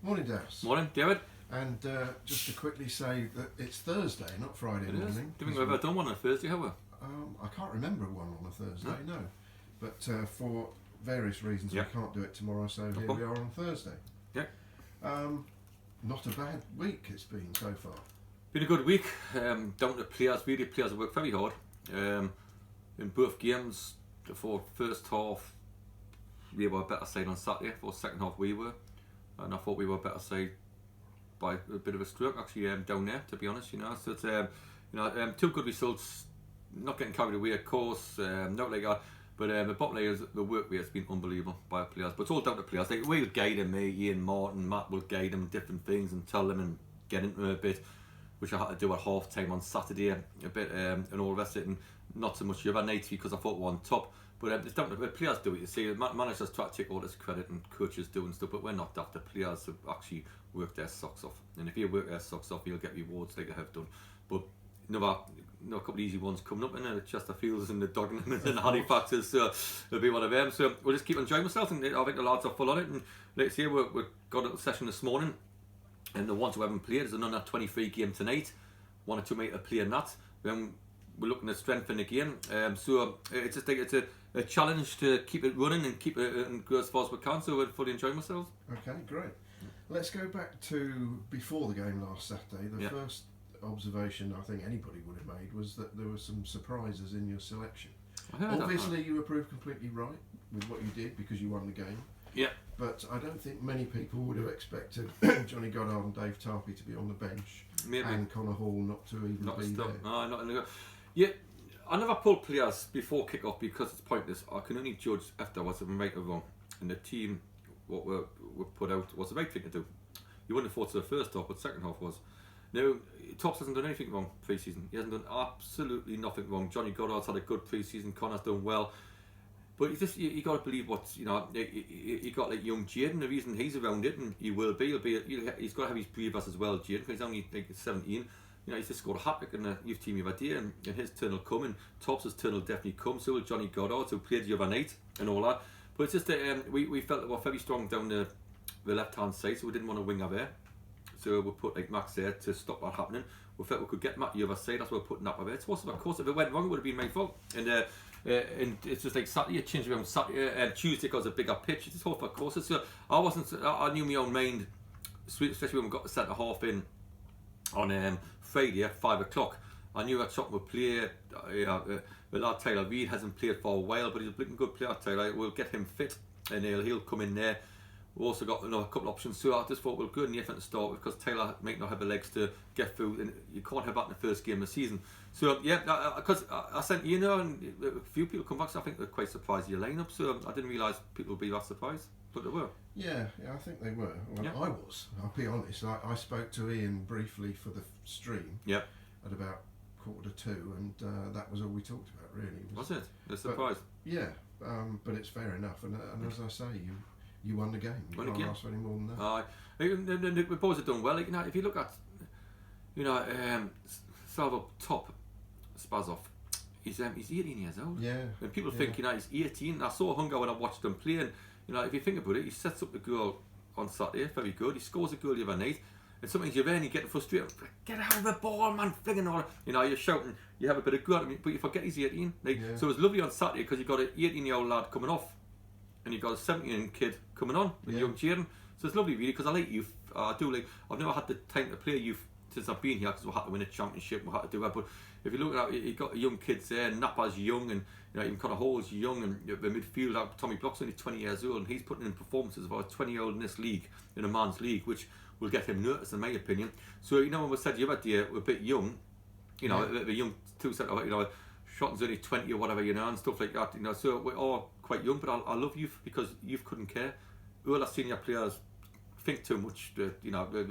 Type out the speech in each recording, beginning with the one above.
Morning, Dowse. Morning, David. And just to quickly say that it's Thursday, not Friday morning. Do you think we've ever done one on a Thursday, have we? I can't remember one on a Thursday, no. But for various reasons, we can't do it tomorrow, so here we are on Thursday. Yeah. Not a bad week it's been so far. Been a good week. Down to players, really. Players have worked very hard. In both games, for first half, we were a better side on Saturday. For second half, we were. And I thought we were a better side by a bit of a stroke, actually, down there, to be honest. So it's two good results. Not getting carried away, of course. Not like that. But the bottom line is the work rate has been unbelievable by the players. But it's all down to players. Like, we'll guide them, Ian, Martin, Matt will guide them different things and tell them and get into them a bit, which I had to do at half time on Saturday a bit, and all the rest of it, and not so much the other night because I thought we were on top. But it's down to the players do it. You see, managers try to take all this credit and coaches do and stuff, but we're not daft. The players have actually worked their socks off, and if you work their socks off, you'll get rewards like they have done. But a couple of easy ones coming up in the Chesterfields and the Dagenhams and the Halifaxes, so it'll be one of them. So we'll just keep enjoying ourselves, and I think the lads are full on it. And let's say we've got a little session this morning, and the ones who haven't played, there's another 23 game tonight. 1 or 2 might have played that. Then we're looking to strengthen the game. So it's just like it's a challenge to keep it running and keep it and go as far as we can. So we're fully enjoying ourselves. Okay, great. Let's go back to before the game last Saturday. The first observation I think anybody would have made was that there were some surprises in your selection. Obviously, you were proved completely right with what you did because you won the game. Yeah. But I don't think many people would have expected Johnny Goddard and Dave Tarpey to be on the bench. Maybe. And Connor Hall not to even be there. No, not in the go. Yeah, I never pulled players before kick-off because it's pointless. I can only judge afterwards if I'm right or wrong. And the team, what were put out was the right thing to do. You wouldn't have thought to the first half, but second half was. Now, Tops hasn't done anything wrong pre-season. He hasn't done absolutely nothing wrong. Johnny Goddard's had a good pre-season. Connor's done well. But you got to believe what, you got like young Jaden. The reason he's around it, and he will be, he's got to have his breathers as well, Jaden, because he's only like 17. He's just scored a hat-trick in the youth team the other day, and his turn will come, and Tops' turn will definitely come. So will Johnny Goddard, who played the other night, and all that. But it's just that we felt that we were very strong down the left-hand side, so we didn't want to wing our there. So we put like Max there to stop that happening. We felt we could get Matt the other side, that's why we put Napa there. Of course, if it went wrong, it would have been my fault. And it's just like Saturday, it changed around Saturday, and Tuesday got a bigger pitch. It's all for courses. So I knew my own mind, especially when we got the centre half in on Friday at 5 o'clock. I knew that shot would play. The lad Tyler Reid hasn't played for a while, but he's a good player. Tyler, we'll get him fit, and he'll come in there. We also got a couple of options, so I just thought we'll go in the effort to start with because Taylor might not have the legs to get through, and you can't have that in the first game of the season. So because I sent and a few people come back, so I think they're quite surprised at your lineup. So I didn't realise people would be that surprised, but they were. Yeah, I think they were. Well, I was. I'll be honest. I spoke to Ian briefly for the stream. At about 1:45, and that was all we talked about really. Was it? A surprise? But it's fair enough, and as I say, you won the game. You can't ask for any more than that. The boys have done well. Like, if you look at, Salvo Top, Spazov, he's 18 years old. Yeah. And people think, he's 18. I saw Hunger when I watched him play, and if you think about it, he sets up the goal on Saturday, very good. He scores a goal the other night, and sometimes you're there and you're getting frustrated. Get out of the ball, man! Flinging all. You're shouting. You have a bit of go at him, but you forget he's 18. So it was lovely on Saturday because you got an 18-year-old lad coming off, and you've got a 17-year-old kid coming on with young Jaden. So it's lovely really because I like youth. I do like. I've never had the time to play youth since I've been here because we had to win a championship. We had to do that. But if you look at it, you've got young kids there. Napa's young, and even Connor Hall's young, and the midfielder Tommy Block's only 20 years old, and he's putting in performances of a 20-year-old in this league, in a man's league, which will get him noticed in my opinion. So when we said the other day we're a bit young, the young Shotton's only 20 or whatever, and stuff like that. So we're all quite young, but I love youth because youth couldn't care. All our senior players think too much. They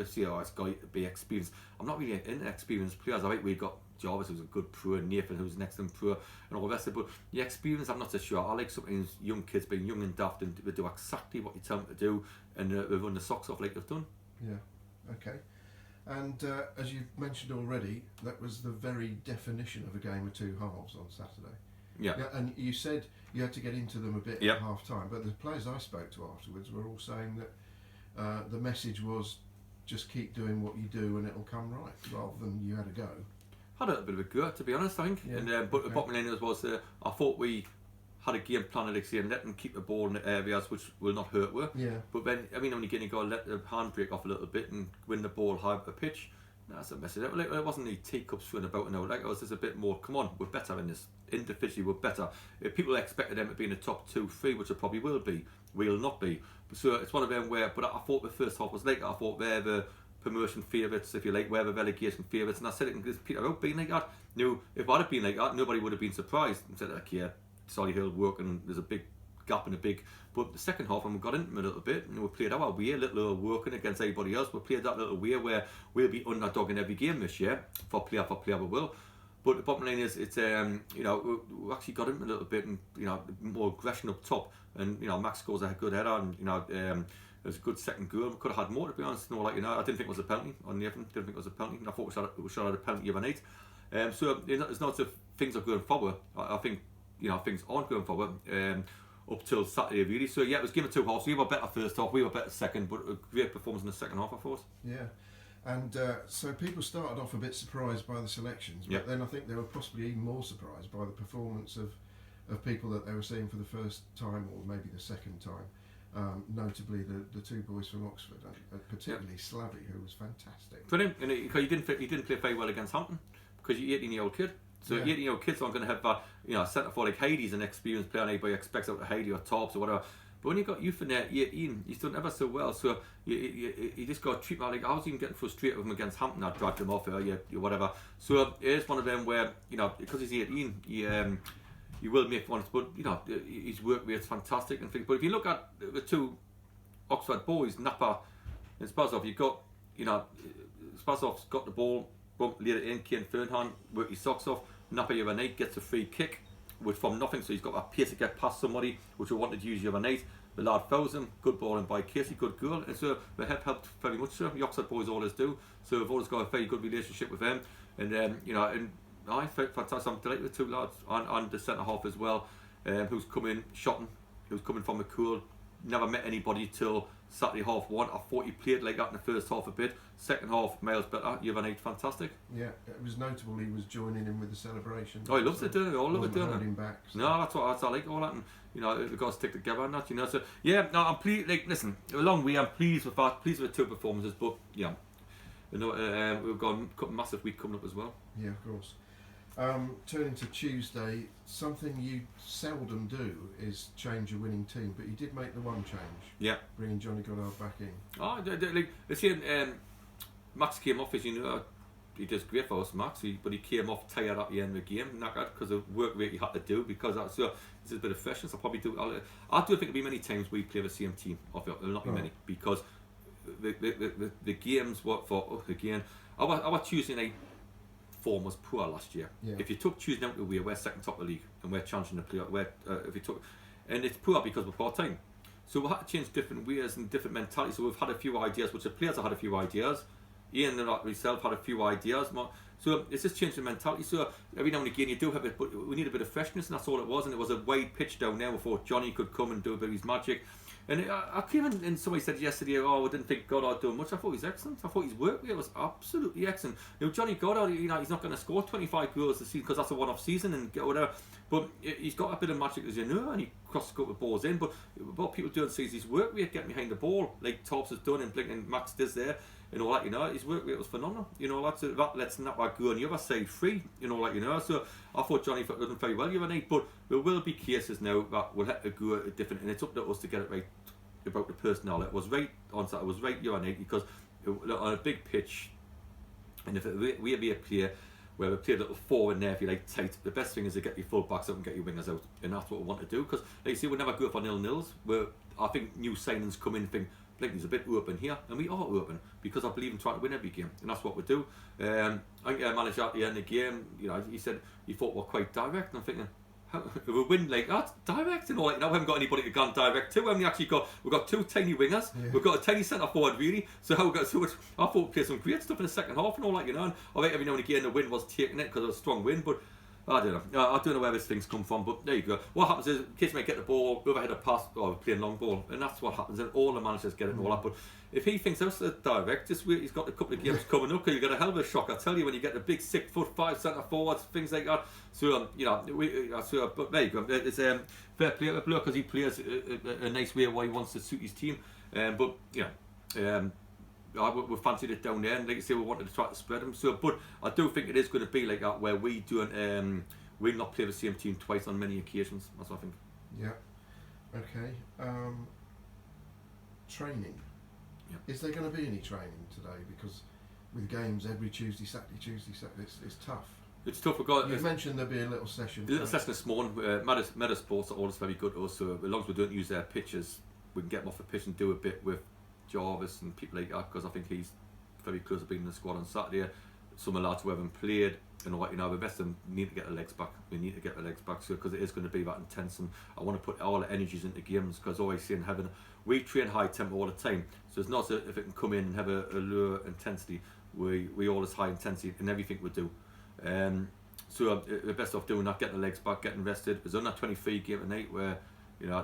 say, it's got to be experienced. I'm not really into experienced players. I think we've got Jarvis, who's a good pro, and Nathan, who's next in pro, and all the rest of it. But the experience, I'm not so sure. I like sometimes young kids being young and daft, and they do exactly what you tell them to do, and they run the socks off like they've done. Yeah. Okay. And as you've mentioned already, that was the very definition of a game of two halves on Saturday. Yeah. And you said you had to get into them a bit at half time, but the players I spoke to afterwards were all saying that the message was just keep doing what you do and it'll come right, rather than you had a go. Had a bit of a go, to be honest, I think. Yeah, And but the bottom line was, I thought we had a game plan next year and let them keep the ball in the areas which will not hurt us. Yeah. But then, I mean, when you got to let the handbrake off a little bit and win the ball high up the pitch, that's a message. It wasn't any teacups thrown about and all. Like, it was just a bit more, come on, we're better in this. Individually, we're better. If people expected them to be in the top 2-3, which they probably will be, we'll not be. So it's one of them where, but I thought the first half was like, I thought they're the promotion favourites, if you like, we're the relegation favourites. And I said it because Peter out being like that. If I'd have been like that, nobody would have been surprised and said, like, yeah, Solihull working, there's a big gap and a big. But the second half, and we got into them a little bit, and we played our way, a little working against everybody else. We played that little way where we'll be underdog in every game this year, for player we will. But the bottom line is, it's we actually got into a little bit, and more aggression up top, and Max scores a good header, and it was a good second goal. We could have had more, to be honest. I didn't think it was a penalty on the Everton. Didn't think it was a penalty. I thought we should have had a penalty overnight. So it's not as if things are going forward. I think things aren't going forward up till Saturday really. So yeah, it was game of two halves. We were better first half. We were better second, but a great performance in the second half, I thought. Yeah. And so people started off a bit surprised by the selections, but then I think they were possibly even more surprised by the performance of people that they were seeing for the first time, or maybe the second time. Notably the two boys from Oxford, particularly Slavy, who was fantastic. Brilliant. And he didn't play very well against Hampton because you're 18-year-old kid. So 18-year-old kids aren't going to have centre forward like Hades, an experienced player anybody expects out of Hades or Torps or whatever. But when you got youth in there, 18, he's done ever so well. So you just got to treat him like, I was even getting frustrated with him against Hampton. I dragged him off, or whatever. So it is one of them where, because he's 18, you will make one, but his work rate's fantastic and things. But if you look at the two Oxford boys, Napa and Spazov, you've got, Spazov's got the ball, laid it in, Kane Fernhand worked his socks off. Napa the other night gets a free kick, which from nothing, so he's got that pace to get past somebody, which we wanted to use the other night. The lad fouls him, good ball in by Casey, good goal, and so they have helped very much. So the Oxford boys always do. So we've always got a very good relationship with them, and I felt fantastic. I'm delighted with the two lads and the centre half as well, who's coming, Shotton, who's coming from the cool. Never met anybody till Saturday half one. I thought he played like that in the first half a bit. Second half, miles better. The other night, fantastic. Yeah, it was notable. He was joining in with the celebration. Oh, he loves it, doing it. All love it, doing it. Him back. So. No, that's what I like all that, and the guys stick together and that. So yeah, no, I'm pleased. Like, listen, a long way. I'm pleased with that. Pleased with the two performances, but yeah, we've got a massive week coming up as well. Yeah, of course. Turning to Tuesday, something you seldom do is change a winning team, but you did make the one change. Yeah. Bringing Johnny Goddard back in. Oh, like, Max came off, as you know, he does great for us, Max, but he came off tired at the end of the game, knackered, because of work rate he had to do, because that's, so there's a bit of freshness. I don't think there'll be many times we play the same team, there'll not be many, because the games, our Tuesday night form was poor last year. Yeah. If you took Tuesday night away, we're second top of the league and we're challenging the playoff. And it's poor because we're part time. So we had to change different ways and different mentalities. So we've had a few ideas, which the players have had a few ideas. Ian and myself had a few ideas. So it's just changed the mentality. So every now and again you do have it, but we need a bit of freshness, and that's all it was. And it was a wide pitch down there before Johnny could come and do a bit of his magic. And I came in and somebody said yesterday, I didn't think Goddard doing much. I thought he was excellent. I thought his work rate was absolutely excellent. Johnny Goddard, he's not going to score 25 goals this season because that's a one-off season and get whatever. But he's got a bit of magic, as you know, and he crosses a couple of balls in. But what people don't see is his work rate getting behind the ball, like Torps has done and Blink and Max does there. And all that, his work rate was phenomenal. That lets Napa go on the other side free. So I thought Johnny done very well the other night. But there will be cases now that we'll have to go at different, and it's up to us to get it right about the personnel. It was right on Saturday. It was right the other night because on a big pitch, and if we be a player where we play a little forward there, if you like, tight, the best thing is to get your full backs up and get your wingers out, and that's what we want to do. Because like you see, we never go for 0-0s. Where I think new signings come in and think, Blakeney's a bit open here, and we are open because I believe in trying to win every game, and that's what we do. I think our manager at the end of the game, he said he thought we're quite direct, and I'm thinking, we win like that direct and all that. We haven't got anybody to go direct to. We've got two tiny wingers. Yeah. We've got a tiny centre forward really. So how we got so much? I thought we played some great stuff in the second half and all that, and I think every now and again the wind was taking it because it was a strong wind, but I don't know. I don't know where this thing's come from, but there you go. What happens is kids may get the ball, overhead a pass, or playing long ball, and that's what happens. And all the managers get it all up. But if he thinks that's the direct, this week he's got a couple of games coming up, and you get a hell of a shock. I tell you, when you get the big 6'5" centre forwards, things like that. So but there you go. It's fair play to Blur because he plays a nice way why he wants to suit his team. But we fancied it down there, and like I say, we wanted to try to spread them. So, but I do think it is going to be like that, where we don't, we'll not play the same team twice on many occasions. That's what I think. Yeah. Okay. Training. Yeah. Is there going to be any training today? Because with games every Tuesday, Saturday, it's tough. It's tough. You mentioned there'll be a little session. A little session this morning. Meta Sports are always very good to us. So as long as we don't use their pitches, we can get them off the pitch and do a bit with Jarvis and people like that, because I think he's very close to being in the squad on Saturday. Some of the lads who haven't played, and the best of them need to get their legs back. We need to get their legs back, so because it is going to be that intense, and I want to put all the energies into games, because always seeing we train high tempo all the time, so it's not if it can come in and have a lower intensity. We always high intensity in everything we do. So the best of doing that, getting the legs back, getting rested. There's only that 23 game tonight where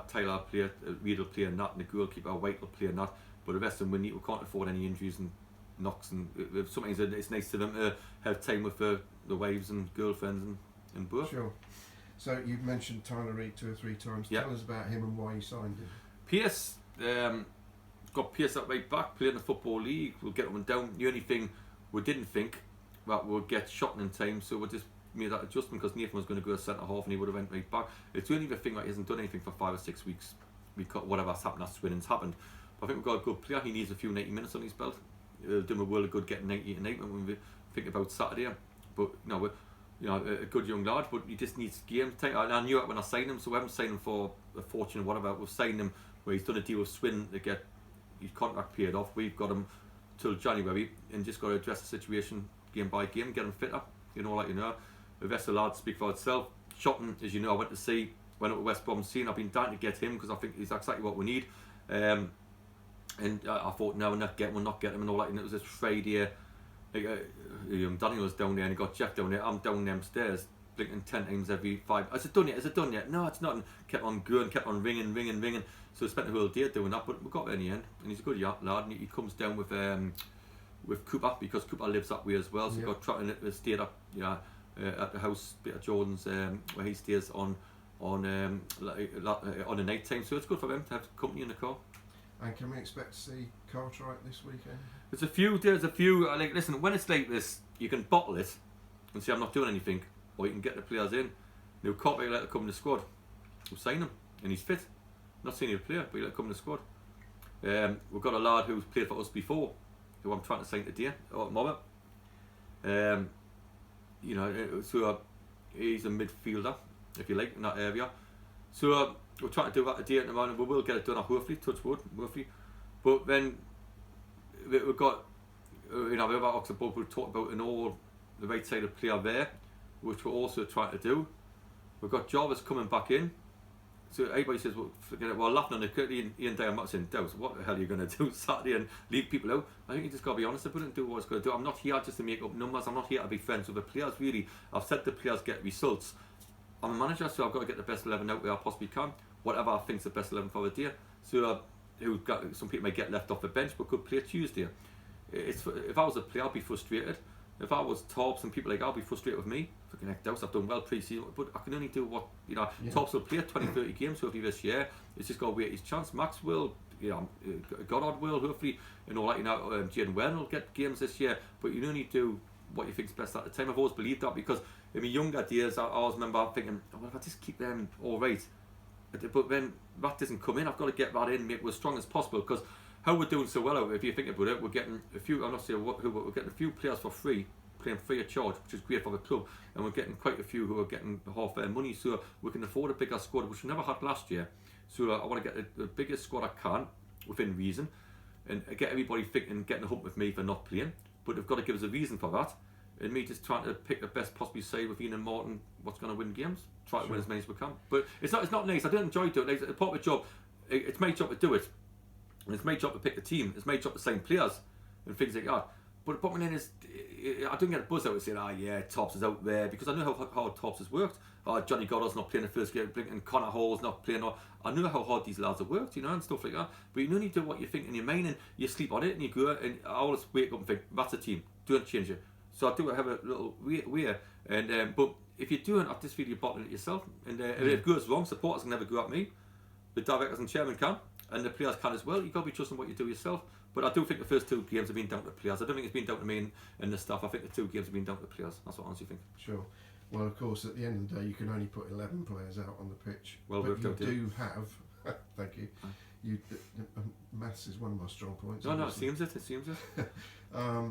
Tyler play, Reed will play in that, and the goalkeeper White will play in that. But the rest of them, we can't afford any injuries and knocks, and sometimes it's nice to them to have time with the wives and girlfriends and both. Sure. So you've mentioned Tyler Reed 2 or 3 times. Yeah. Tell us about him and why you signed him. Pierce, got Pierce at right back, playing in the Football League. We'll get him and down. The only thing we didn't think that we'll get shot in time, so we just made that adjustment because Nathan was going to go to centre half and he would have went right back. It's only the thing that he hasn't done anything for 5 or 6 weeks. Whatever's happened, that's winning's happened. I think we've got a good player. He needs a few 90 minutes on his belt. It'll do him a world of good getting 90 tonight when we think about Saturday. But a good young lad, but he just needs game time. I knew it when I signed him, so we haven't signed him for a fortune or whatever. We've signed him where he's done a deal with Swin to get his contract paid off. We've got him till January and just got to address the situation game by game, get him fitter. The rest of the lads speak for itself. Shotton, as you know, I went up to West Brom scene. I've been dying to get him because I think he's exactly what we need. And I thought, no, we'll not get him and all that. And it was this Friday, Daniel was down there and he got Jack down there. I'm down them stairs, blinking 10 times every 5. Is it done yet? No, it's not. And kept on going, kept on ringing. So I spent the whole day doing that, but we got there in the end. And he's a good lad, and he comes down with Cooper, because Cooper lives that way as well. So he got trying to stay up, at the house, Peter Jordan's, where he stays on the night time. So it's good for them to have company in the car. And can we expect to see Cartwright this weekend? There's a few. Like, listen, when it's like this, you can bottle it and say I'm not doing anything, or you can get the players in. Cartwright let him come in the squad. We'll sign him, and he's fit. Not saying he'll play, but he'll let him come in the squad. We've got a lad who's played for us before, who I'm trying to sign today, tomorrow. So he's a midfielder, if you like, in that area. So we're trying to do that today and tomorrow, and we will get it done. Hopefully, touch wood, hopefully. But then we've got, we have Oxford we'll talk about the right side of player there, which we're also trying to do. We've got Jarvis coming back in. So everybody says, well, forget it. Well, laughing on the curtain, Ian Day, I'm not saying, Dowse, what the hell are you going to do Saturday and leave people out? I think you just got to be honest about it and do what it's going to do. I'm not here just to make up numbers. I'm not here to be friends with the players, really. I've said the players get results. I'm a manager, so I've got to get the best 11 out where I possibly can. Whatever I think's the best 11 for the day. So some people may get left off the bench, but could play Tuesday. If I was a player, I'd be frustrated. If I was Torps and people like that, I'd be frustrated with me. Fucking heck, Dowse, I've done well pre-season, but I can only do what, Torps will play 20-30 games hopefully this year. It's just got to wait his chance. Max will, Goddard will, hopefully, Jaden Wen will get games this year, but you only do what you think's best at the time. I've always believed that, because in my younger days, I always remember thinking, well, if I just keep them all right, but then that doesn't come in. I've got to get that in, make it as strong as possible, because how we're doing so well, if you think about it, we're getting a few, I'm not saying who, but we're getting a few players for free, playing free of charge, which is great for the club, and we're getting quite a few who are getting half their money, so we can afford a bigger squad, which we never had last year. So I want to get the biggest squad I can, within reason, and get everybody thinking, getting a hump with me for not playing, but they've got to give us a reason for that, and me just trying to pick the best possibly side with Ian and Martin, what's going to win games, try to win as many as we can. But it's not nice, I don't enjoy doing it. It's part of the job, it's my job to do it, and it's my job to pick the team, it's my job to sign players and things like that. But bottom line is, I don't get a buzz out of saying, yeah, Tops is out there, because I know how hard Tops has worked. Johnny Goddard's not playing the first game, and Connor Hall's not playing. I know how hard these lads have worked, and stuff like that. But you only do what you think in your mind, and you sleep on it, and you go, and I always wake up and think, that's a team, don't change it. So I do have a little way, and but if you're doing, I just feel you're bottling it yourself, and if it goes wrong, supporters can never go at me, the directors and chairman can, and the players can as well. You've got to be trusting what you do yourself. But I do think the first 2 games have been down to the players. I don't think it's been down to me and the staff. I think the 2 games have been down to the players. That's what I honestly think. Sure. Well, of course, at the end of the day, you can only put 11 players out on the pitch. Well, but you do have. Thank you. Maths is one of my strong points. No, it seems it.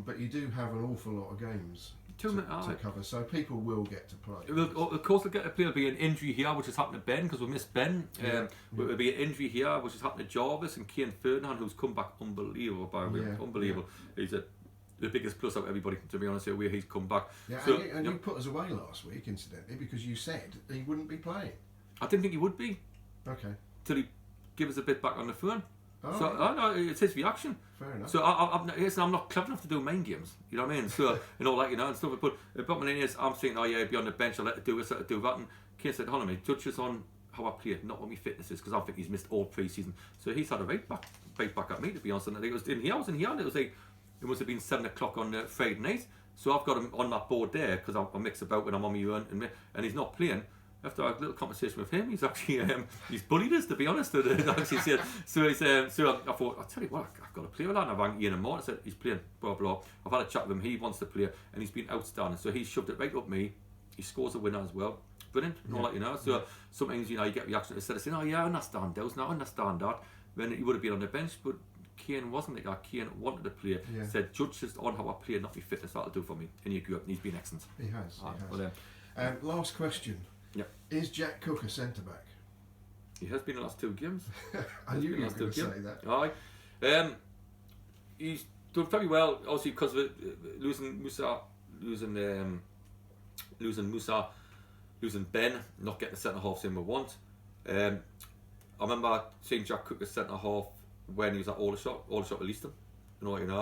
But you do have an awful lot of games to cover, so people will get to play. Of course, they'll get to play. There'll be an injury here, which has happened to Ben, because we missed Ben. There'll be an injury here, which has happened to Jarvis and Kane Ferdinand, who's come back unbelievable, by the way. Unbelievable. Yeah. He's the biggest plus out of everybody, to be honest, where he's come back. Yeah, so, and you put us away last week, incidentally, because you said he wouldn't be playing. I didn't think he would be. Okay. Till he gave us a bit back on the phone. Oh, so right. no, it's his reaction. Fair enough. So I'm not clever enough to do mind games. You know what I mean? So and all that, and stuff. But bottom line is, I'm thinking, he'd be on the bench. I'll let it do this, let it do that. And Kane said, "Hold on a minute, judge us on how I play, not what my fitness is, because I think he's missed all pre-season." So he's had a right back at me, to be honest. And it was in here. I was in here, and it was like it must have been 7 o'clock on Friday night. So I've got him on that board there because I mix about when I'm on my own, and he's not playing. After a little conversation with him, he's actually he's bullied us, to be honest. Actually said, so I thought, I'll tell you what, I've got to play with that. And I rang Ian and Martin, said he's playing, blah blah. I've had a chat with him, he wants to play, and he's been outstanding. So he's shoved it right up me. He scores a winner as well. Brilliant, and all that, So sometimes you get reaction instead of saying, I understand Dowse, I understand that. Then he would have been on the bench, but Kane wasn't like that. Kane wanted to play. Yeah. Said, judge just on how I play, not my fitness. That'll do for me. And you grew up, and he's been excellent. He has. Last question. Yep. Is Jack Cook a centre back? He has been the last 2 games. I knew you were going to say that. Aye. He's done very well, obviously, because of losing Ben, not getting the centre halves in we want. I remember seeing Jack Cook as centre half when he was at Aldershot released him. I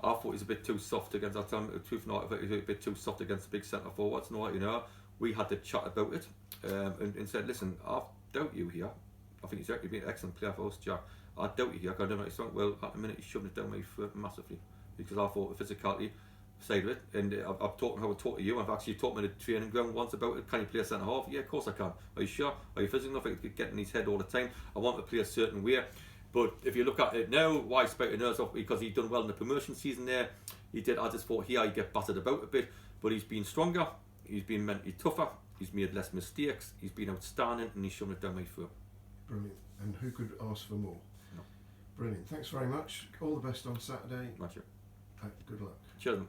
thought he was a bit too soft against that time. Truth not, he was a bit too soft against the big centre forwards. We had to chat about it and said, listen, I doubt you here. I think he's actually been an excellent player for us, Jack. I doubt you here. I don't know. Well, at the minute he's shoving it down my throat massively because I thought the physicality side of it, and I've taught him how to talk to you. I've actually taught him in the training ground once about it. Can you play a centre half? Yeah, of course I can. Are you sure? Are you physical enough? I could get in his head all the time. I want to play a certain way. But if you look at it now, why spite the nerves off? Because he'd done well in the promotion season there. He did. I just thought here he'd get battered about a bit, but he's been stronger. He's been mentally tougher. He's made less mistakes. He's been outstanding, and he's shown it down my throat. Brilliant. And who could ask for more? No. Brilliant. Thanks very much. All the best on Saturday. Much. Good luck. Cheers.